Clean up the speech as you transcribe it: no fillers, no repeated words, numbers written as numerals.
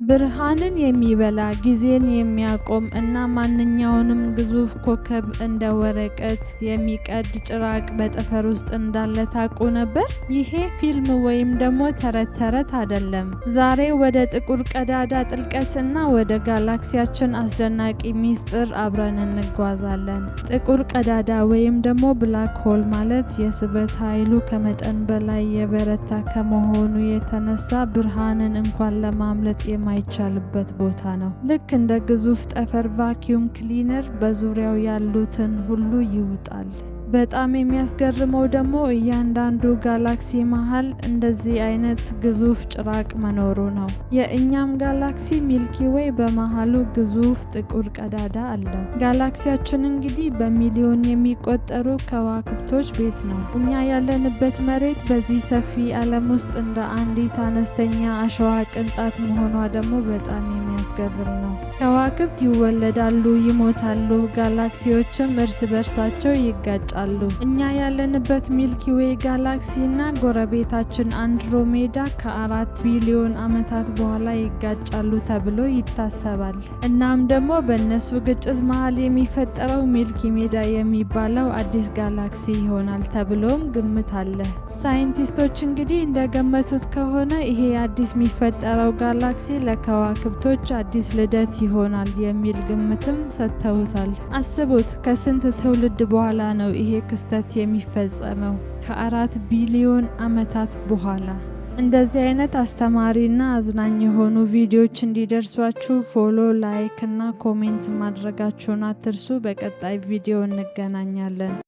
ብርሃንን የሚበላ ጊዜን የሚያቆም እና ማንኛውንም ግዙፍ ኮከብ እንደ ወረቀት የሚቀድ ጭራቅ በጠፈር ውስጥ እንዳለ ታውቁ ነበር? ይሄ ፊልም ወይም ደግሞ ተረት አይደለም። ዛሬ ወደ ጥቁር ቀዳዳ ጥልቀት እና ወደ ጋላክሲያችን አስደናቂ ሚስጥር አብረን እንጓዛለን። ጥቁር ቀዳዳ ወይም ደግሞ ብላክ ሆል ማለት የስበት ኃይሉ ከመጠን በላይ የበረታ ከመሆኑ የተነሳ ብርሃንን እንኳን ለማምለጥ የማይቻልበት ቦታ ነው። ልክ እንደ ግዙፍ ጠፈር ቫኪዩም ክሊነር በዙሪያው ያሉትን ሁሉ ይውጣል። በጣም የሚያስገርመው ደግሞ እያንዳንዱ ጋላክሲ መሃል እንደዚህ አይነት ግዙፍ ጭራቅ መኖሩ ነው። የእኛም ጋላክሲ ሚልኪ ዌይ በመሃሉ ግዙፍ ጥቁር ቀዳዳ አለው። ጋላክሲያችን እንግዲህ በሚሊዮን የሚቆጠሩ ከዋክብቶች ቤት ነው። እኛ ያለንበት መሬት በዚህ ሰፊ ዓለም ውስጥ እንደ አንዲት አነስተኛ አሸዋ ቅንጣት መሆኗ ደግሞ በጣም የሚያስገርም ነው። ከዋክብት ይወለዳሉ፣ ይሞታሉ፣ ጋላክሲዎችም እርስ በርሳቸው ይጋጫሉ። እኛ ያለንበት ሚልኪ ዌይ ጋላክሲ እና ጎረቤታችን አንድሮሜዳ ከ4 ቢሊዮን ዓመታት በኋላ ይጋጫሉ ተብሎ ይታሰባል። እናም ደግሞ በእነሱ ግጭት መሃል የሚፈጠረው ሚልኪ ሜዳ የሚባለው አዲስ ጋላክሲ ይሆናል ተብሎም ግምት አለ። ሳይንቲስቶች እንግዲህ እንደገመቱት ከሆነ ይሄ አዲስ የሚፈጠረው ጋላክሲ ለከዋክብቶች አዲስ ልደት ይሆናል የሚል ግምትም ሰጥተውታል። አስቡት፣ ከስንት ትውልድ በኋላ ነው ይሄ ክስተት የሚፈጸመው? ከ4 ቢሊዮን ዓመታት በኋላ። እንደዚህ አይነት አስተማሪና አዝናኝ የሆኑ ቪዲዮዎች እንዲደርሷችሁ ፎሎ፣ ላይክ እና ኮሜንት ማድረጋችሁን አትርሱ። በቀጣይ ቪዲዮ እንገናኛለን።